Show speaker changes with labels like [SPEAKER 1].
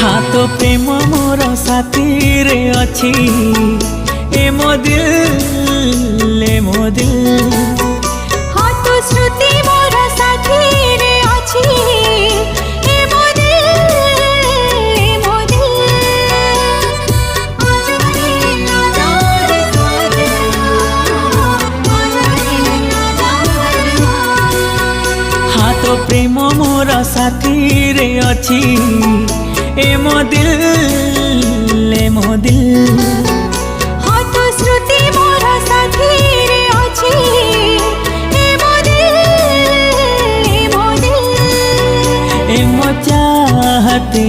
[SPEAKER 1] हाँ तो प्रेम मोर साथी रे अच्छी ए मो दिल ए मो दिल।
[SPEAKER 2] हाँ तो श्रुति मोर साथी रे अच्छी ए मो दिल ए मो दिल।
[SPEAKER 1] हाँ तो प्रेम मोर साथी रे अच्छी ए मो दिल ए मो दिल।
[SPEAKER 2] हाँ तो श्रुति मोर साथी रे अच्छी ए मो दिल ए मो दिल।
[SPEAKER 1] ए मो चाहते